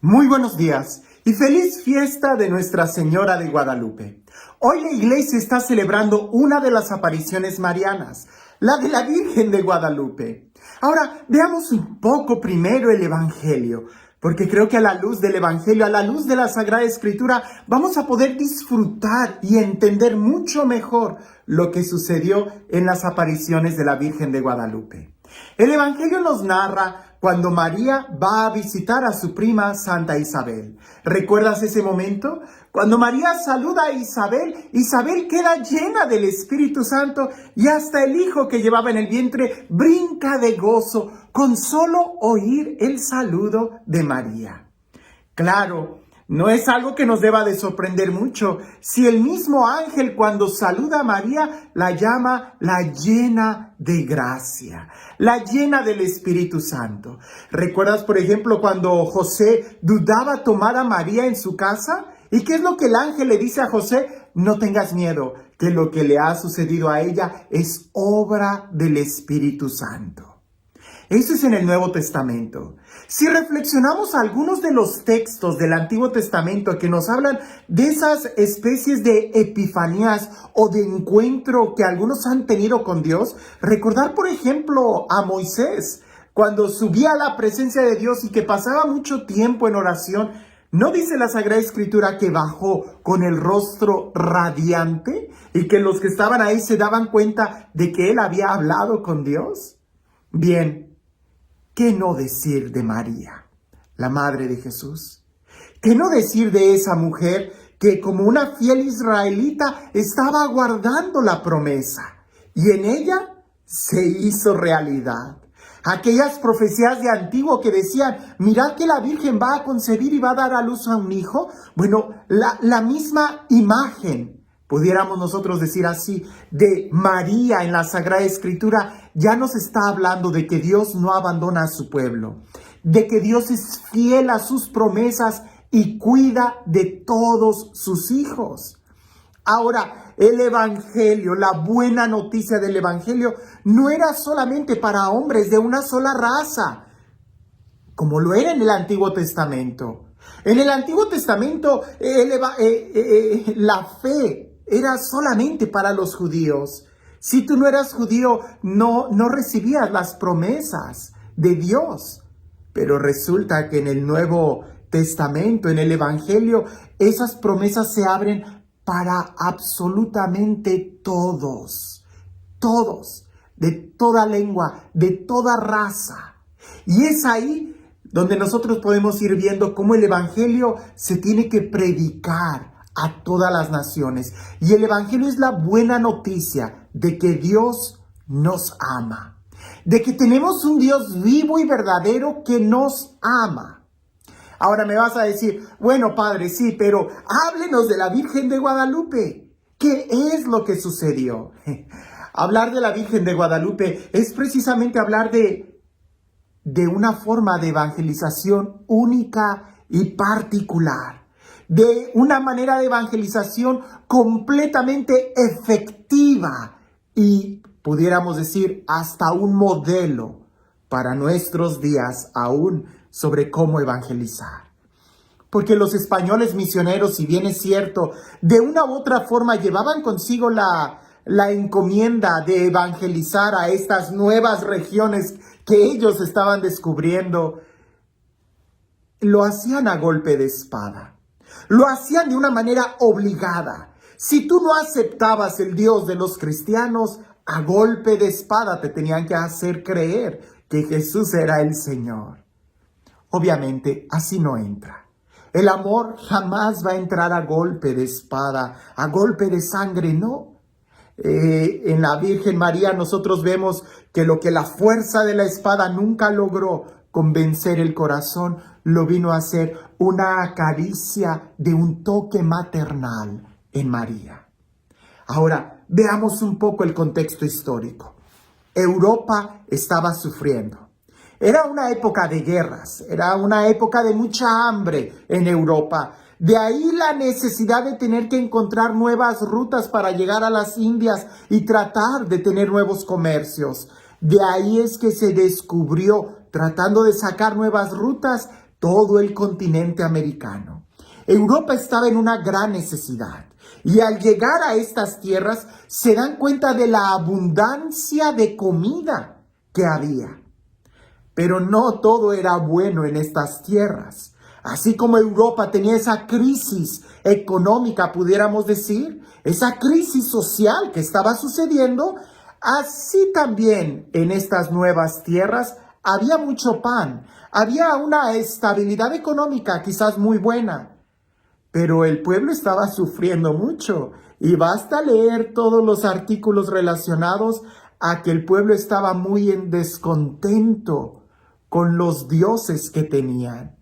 Muy buenos días y feliz fiesta de Nuestra Señora de Guadalupe. Hoy la iglesia está celebrando una de las apariciones marianas, la de la Virgen de Guadalupe. Ahora, veamos un poco primero el Evangelio, porque creo que a la luz del Evangelio, a la luz de la Sagrada Escritura, vamos a poder disfrutar y entender mucho mejor lo que sucedió en las apariciones de la Virgen de Guadalupe. El Evangelio nos narra cuando María va a visitar a su prima Santa Isabel. ¿Recuerdas ese momento? Cuando María saluda a Isabel, Isabel queda llena del Espíritu Santo y hasta el hijo que llevaba en el vientre brinca de gozo con solo oír el saludo de María. Claro, no es algo que nos deba de sorprender mucho, si el mismo ángel cuando saluda a María la llama la llena de gracia, la llena del Espíritu Santo. ¿Recuerdas, por ejemplo, cuando José dudaba tomar a María en su casa? ¿Y qué es lo que el ángel le dice a José? No tengas miedo, que lo que le ha sucedido a ella es obra del Espíritu Santo. Eso es en el Nuevo Testamento. Si reflexionamos algunos de los textos del Antiguo Testamento que nos hablan de esas especies de epifanías o de encuentro que algunos han tenido con Dios, recordar por ejemplo a Moisés, cuando subía a la presencia de Dios y que pasaba mucho tiempo en oración, ¿no dice la Sagrada Escritura que bajó con el rostro radiante y que los que estaban ahí se daban cuenta de que él había hablado con Dios? Bien. ¿Qué no decir de María, la madre de Jesús? ¿Qué no decir de esa mujer que como una fiel israelita estaba guardando la promesa y en ella se hizo realidad? Aquellas profecías de antiguo que decían, mirad que la Virgen va a concebir y va a dar a luz a un hijo. Bueno, la misma imagen, pudiéramos nosotros decir así, de María en la Sagrada Escritura, ya nos está hablando de que Dios no abandona a su pueblo, de que Dios es fiel a sus promesas y cuida de todos sus hijos. Ahora, el Evangelio, la buena noticia del Evangelio, no era solamente para hombres de una sola raza, como lo era en el Antiguo Testamento. En el Antiguo Testamento, la fe era solamente para los judíos. Si tú no eras judío, no recibías las promesas de Dios. Pero resulta que en el Nuevo Testamento, en el Evangelio, esas promesas se abren para absolutamente todos. Todos, de toda lengua, de toda raza. Y es ahí donde nosotros podemos ir viendo cómo el Evangelio se tiene que predicar a todas las naciones. Y el Evangelio es la buena noticia de que Dios nos ama, de que tenemos un Dios vivo y verdadero que nos ama. Ahora me vas a decir, bueno, padre, sí, pero háblenos de la Virgen de Guadalupe. ¿Qué es lo que sucedió? Hablar de la Virgen de Guadalupe es precisamente hablar de una forma de evangelización única y particular, de una manera de evangelización completamente efectiva y, pudiéramos decir, hasta un modelo para nuestros días aún sobre cómo evangelizar. Porque los españoles misioneros, si bien es cierto, de una u otra forma llevaban consigo la encomienda de evangelizar a estas nuevas regiones que ellos estaban descubriendo, lo hacían a golpe de espada. Lo hacían de una manera obligada. Si tú no aceptabas el Dios de los cristianos, a golpe de espada te tenían que hacer creer que Jesús era el Señor. Obviamente, así no entra. El amor jamás va a entrar a golpe de espada, a golpe de sangre, no. En la Virgen María nosotros vemos que lo que la fuerza de la espada nunca logró convencer el corazón, lo vino a hacer una caricia de un toque maternal en María. Ahora, veamos un poco el contexto histórico. Europa estaba sufriendo. Era una época de guerras, era una época de mucha hambre en Europa. De ahí la necesidad de tener que encontrar nuevas rutas para llegar a las Indias y tratar de tener nuevos comercios. De ahí es que se descubrió, tratando de sacar nuevas rutas, todo el continente americano. Europa estaba en una gran necesidad. Y al llegar a estas tierras se dan cuenta de la abundancia de comida que había. Pero no todo era bueno en estas tierras. Así como Europa tenía esa crisis económica, pudiéramos decir, esa crisis social que estaba sucediendo, así también en estas nuevas tierras había mucho pan, había una estabilidad económica quizás muy buena, pero el pueblo estaba sufriendo mucho y basta leer todos los artículos relacionados a que el pueblo estaba muy en descontento con los dioses que tenían.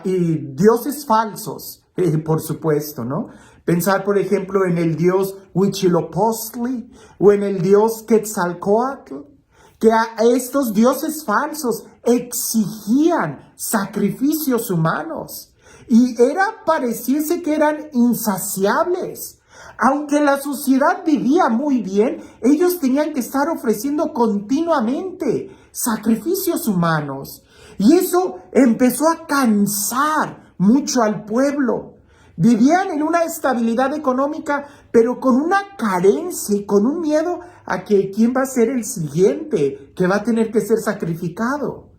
Y dioses falsos, por supuesto, ¿no? Pensar, por ejemplo, en el dios Huitzilopochtli o en el dios Quetzalcóatl, que a estos dioses falsos exigían sacrificios humanos y pareciese que eran insaciables. Aunque la sociedad vivía muy bien, ellos tenían que estar ofreciendo continuamente sacrificios humanos. Y eso empezó a cansar mucho al pueblo. Vivían en una estabilidad económica, pero con una carencia y con un miedo a que quién va a ser el siguiente que va a tener que ser sacrificado.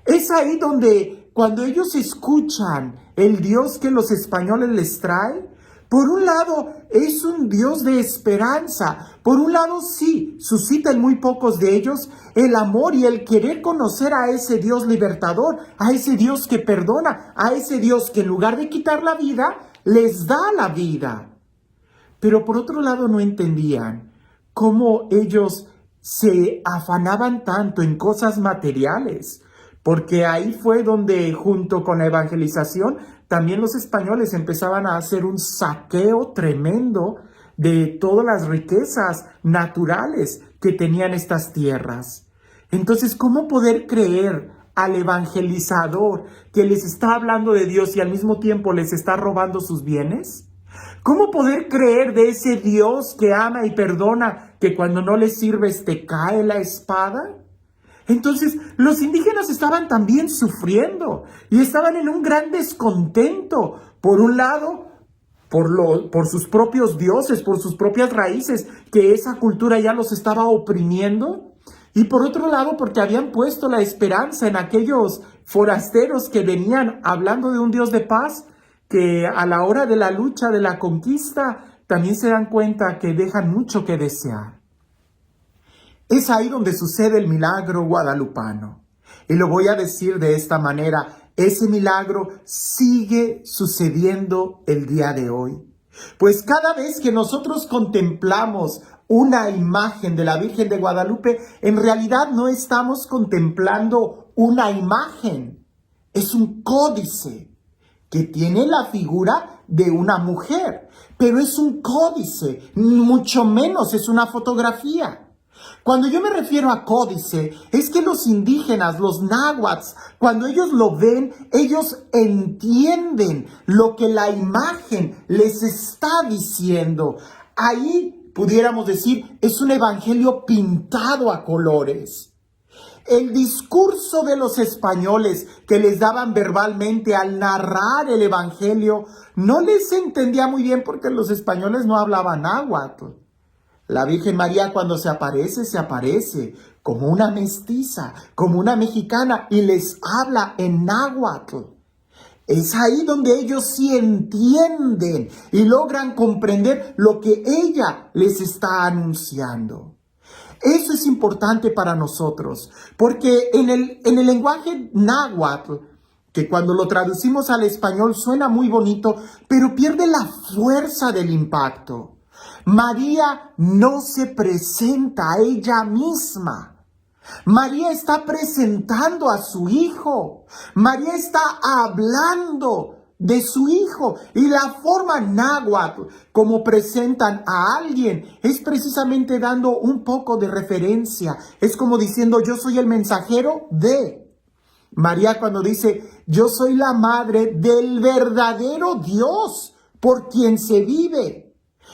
Es ahí donde cuando ellos escuchan el Dios que los españoles les traen, por un lado es un Dios de esperanza, por un lado sí, suscita en muy pocos de ellos el amor y el querer conocer a ese Dios libertador, a ese Dios que perdona, a ese Dios que en lugar de quitar la vida, les da la vida. Pero por otro lado no entendían cómo ellos se afanaban tanto en cosas materiales, porque ahí fue donde junto con la evangelización también los españoles empezaban a hacer un saqueo tremendo de todas las riquezas naturales que tenían estas tierras. Entonces, ¿cómo poder creer al evangelizador que les está hablando de Dios y al mismo tiempo les está robando sus bienes? ¿Cómo poder creer de ese Dios que ama y perdona, que cuando no le sirves te cae la espada? Entonces, los indígenas estaban también sufriendo y estaban en un gran descontento. Por un lado, por sus propios dioses, por sus propias raíces, que esa cultura ya los estaba oprimiendo. Y por otro lado, porque habían puesto la esperanza en aquellos forasteros que venían hablando de un Dios de paz, que a la hora de la lucha, de la conquista, también se dan cuenta que dejan mucho que desear. Es ahí donde sucede el milagro guadalupano. Y lo voy a decir de esta manera, ese milagro sigue sucediendo el día de hoy. Pues cada vez que nosotros contemplamos una imagen de la Virgen de Guadalupe, en realidad no estamos contemplando una imagen, es un códice que tiene la figura de una mujer, pero es un códice, mucho menos es una fotografía. Cuando yo me refiero a códice, es que los indígenas, los náhuatl, cuando ellos lo ven, ellos entienden lo que la imagen les está diciendo. Ahí, pudiéramos decir, es un evangelio pintado a colores. El discurso de los españoles que les daban verbalmente al narrar el evangelio no les entendía muy bien porque los españoles no hablaban náhuatl. La Virgen María cuando se aparece como una mestiza, como una mexicana y les habla en náhuatl. Es ahí donde ellos sí entienden y logran comprender lo que ella les está anunciando. Eso es importante para nosotros, porque en el lenguaje náhuatl, que cuando lo traducimos al español suena muy bonito, pero pierde la fuerza del impacto. María no se presenta a ella misma. María está presentando a su hijo. María está hablando de su hijo. Y la forma náhuatl como presentan a alguien es precisamente dando un poco de referencia. Es como diciendo, yo soy el mensajero de. María cuando dice, yo soy la madre del verdadero Dios por quien se vive.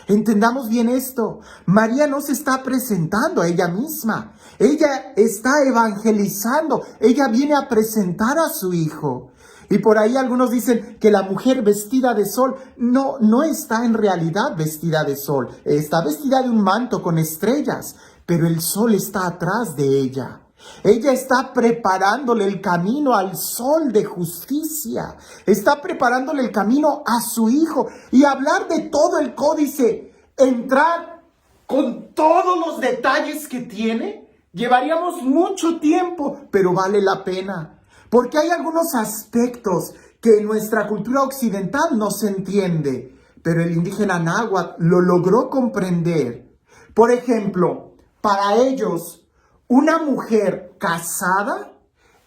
Entendamos bien esto. María no se está presentando a ella misma. Ella está evangelizando. Ella viene a presentar a su hijo. Y por ahí algunos dicen que la mujer vestida de sol no está en realidad vestida de sol. Está vestida de un manto con estrellas, pero el sol está atrás de ella. Ella está preparándole el camino al sol de justicia. Está preparándole el camino a su hijo. Y hablar de todo el códice, entrar con todos los detalles que tiene, llevaríamos mucho tiempo, pero vale la pena. Porque hay algunos aspectos que en nuestra cultura occidental no se entiende, pero el indígena náhuatl lo logró comprender. Por ejemplo, para ellos, una mujer casada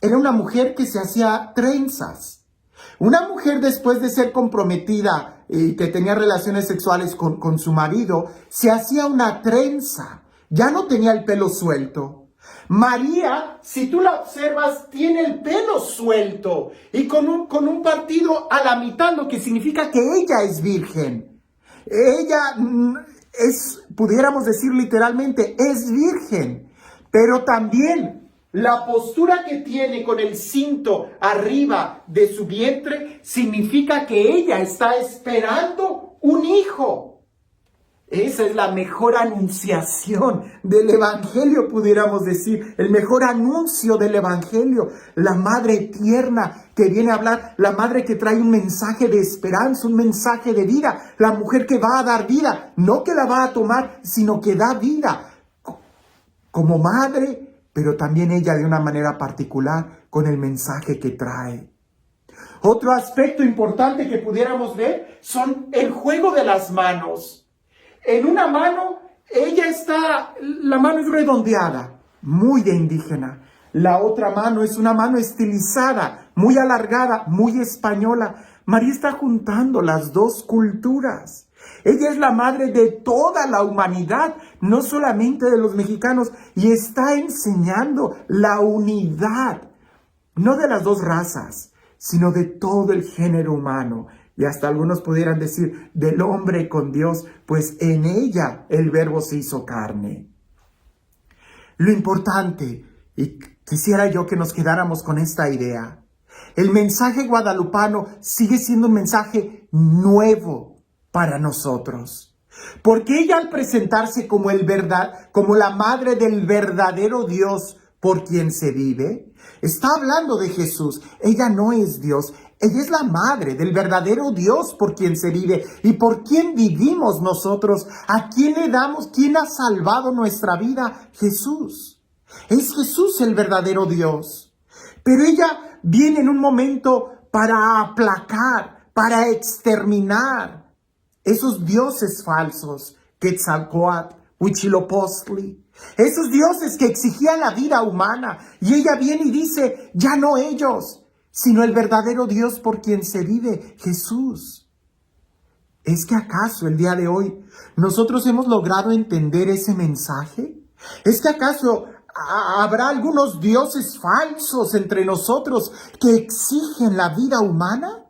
era una mujer que se hacía trenzas. Una mujer después de ser comprometida y que tenía relaciones sexuales con su marido, se hacía una trenza. Ya no tenía el pelo suelto. María, si tú la observas, tiene el pelo suelto y con un partido a la mitad, lo que significa que ella es virgen. Ella pudiéramos decir literalmente, es virgen. Pero también la postura que tiene con el cinto arriba de su vientre significa que ella está esperando un hijo. Esa es la mejor anunciación del Evangelio, pudiéramos decir, el mejor anuncio del Evangelio. La madre tierna que viene a hablar, la madre que trae un mensaje de esperanza, un mensaje de vida, la mujer que va a dar vida, no que la va a tomar, sino que da vida como madre, pero también ella de una manera particular con el mensaje que trae. Otro aspecto importante que pudiéramos ver son el juego de las manos. En una mano, la mano es redondeada, muy de indígena. La otra mano es una mano estilizada, muy alargada, muy española. María está juntando las dos culturas. Ella es la madre de toda la humanidad, no solamente de los mexicanos, y está enseñando la unidad, no de las dos razas, sino de todo el género humano. Y hasta algunos pudieran decir, del hombre con Dios, pues en ella el verbo se hizo carne. Lo importante, y quisiera yo que nos quedáramos con esta idea, el mensaje guadalupano sigue siendo un mensaje nuevo para nosotros. Porque ella al presentarse como la madre del verdadero Dios por quien se vive, está hablando de Jesús. Ella no es Dios. Ella es la madre del verdadero Dios por quien se vive y por quien vivimos nosotros. ¿A quién le damos? ¿Quién ha salvado nuestra vida? Jesús. Es Jesús el verdadero Dios. Pero ella viene en un momento para aplacar, para exterminar esos dioses falsos, Quetzalcóatl, Huitzilopochtli, esos dioses que exigían la vida humana. Y ella viene y dice, ya no ellos, sino el verdadero Dios por quien se vive, Jesús. ¿Es que acaso el día de hoy nosotros hemos logrado entender ese mensaje? ¿Es que acaso habrá algunos dioses falsos entre nosotros que exigen la vida humana?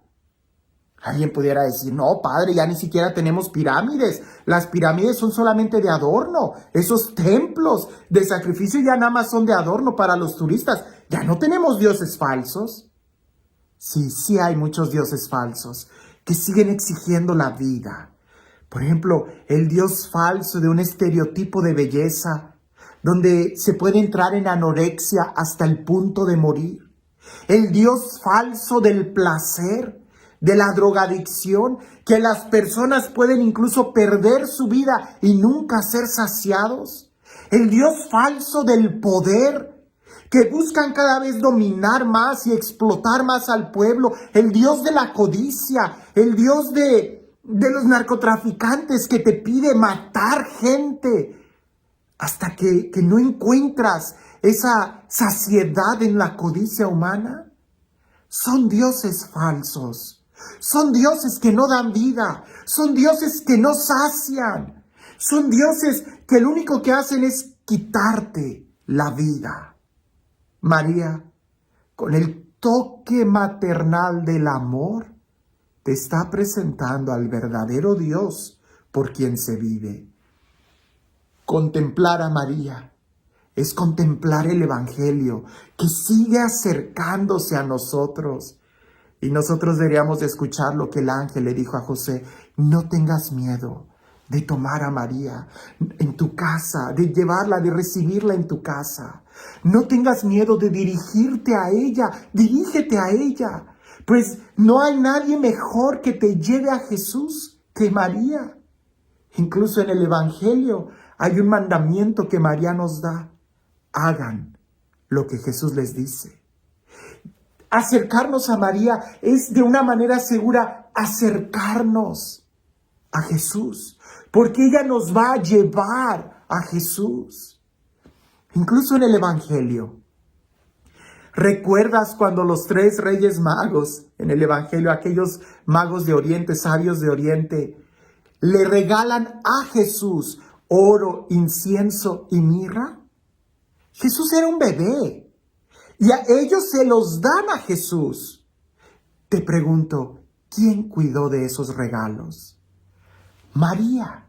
Alguien pudiera decir, no, padre, ya ni siquiera tenemos pirámides. Las pirámides son solamente de adorno. Esos templos de sacrificio ya nada más son de adorno para los turistas. Ya no tenemos dioses falsos. Sí hay muchos dioses falsos que siguen exigiendo la vida. Por ejemplo, el dios falso de un estereotipo de belleza, donde se puede entrar en anorexia hasta el punto de morir. El dios falso del placer, de la drogadicción, que las personas pueden incluso perder su vida y nunca ser saciados. El dios falso del poder, que buscan cada vez dominar más y explotar más al pueblo. El dios de la codicia, el dios de los narcotraficantes que te pide matar gente hasta que no encuentras esa saciedad en la codicia humana. Son dioses falsos. Son dioses que no dan vida. Son dioses que no sacian. Son dioses que lo único que hacen es quitarte la vida. María, con el toque maternal del amor, te está presentando al verdadero Dios por quien se vive. Contemplar a María es contemplar el Evangelio que sigue acercándose a nosotros. Y nosotros deberíamos de escuchar lo que el ángel le dijo a José: no tengas miedo de tomar a María en tu casa, de llevarla, de recibirla en tu casa. No tengas miedo de dirigirte a ella, dirígete a ella, pues no hay nadie mejor que te lleve a Jesús que María. Incluso en el Evangelio hay un mandamiento que María nos da: hagan lo que Jesús les dice. Acercarnos a María es de una manera segura acercarnos a Jesús, porque ella nos va a llevar a Jesús. Incluso en el Evangelio, ¿recuerdas cuando los 3 reyes magos en el Evangelio, aquellos magos de Oriente, sabios de Oriente, le regalan a Jesús oro, incienso y mirra? Jesús era un bebé. Y a ellos se los dan a Jesús. Te pregunto, ¿quién cuidó de esos regalos? María.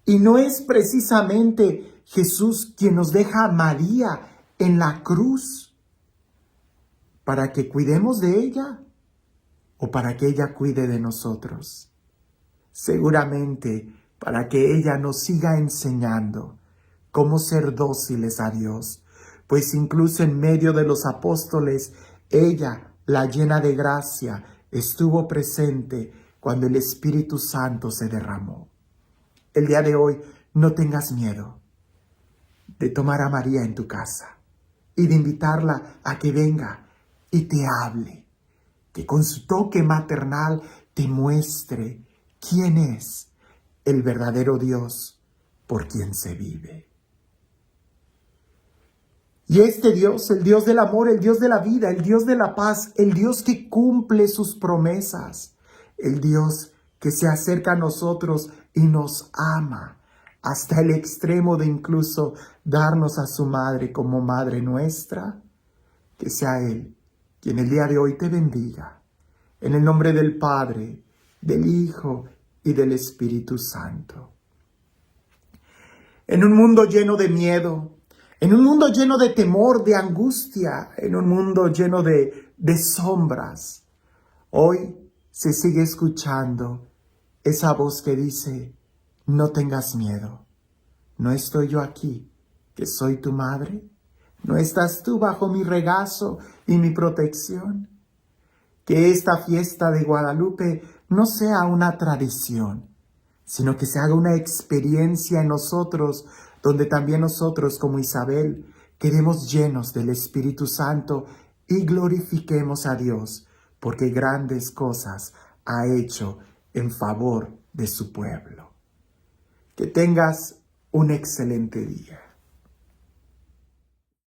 Y no es precisamente Jesús quien nos deja a María en la cruz para que cuidemos de ella o para que ella cuide de nosotros. Seguramente para que ella nos siga enseñando cómo ser dóciles a Dios. Pues incluso en medio de los apóstoles, ella, la llena de gracia, estuvo presente cuando el Espíritu Santo se derramó. El día de hoy, no tengas miedo de tomar a María en tu casa y de invitarla a que venga y te hable, que con su toque maternal te muestre quién es el verdadero Dios por quien se vive. Y este Dios, el Dios del amor, el Dios de la vida, el Dios de la paz, el Dios que cumple sus promesas, el Dios que se acerca a nosotros y nos ama hasta el extremo de incluso darnos a su madre como madre nuestra, que sea Él quien el día de hoy te bendiga. En el nombre del Padre, del Hijo y del Espíritu Santo. En un mundo lleno de miedo, en un mundo lleno de temor, de angustia, en un mundo lleno de sombras, hoy se sigue escuchando esa voz que dice: no tengas miedo, ¿no estoy yo aquí, que soy tu madre? ¿No estás tú bajo mi regazo y mi protección? Que esta fiesta de Guadalupe no sea una tradición, sino que se haga una experiencia en nosotros, donde también nosotros, como Isabel, quedemos llenos del Espíritu Santo y glorifiquemos a Dios, porque grandes cosas ha hecho en favor de su pueblo. Que tengas un excelente día.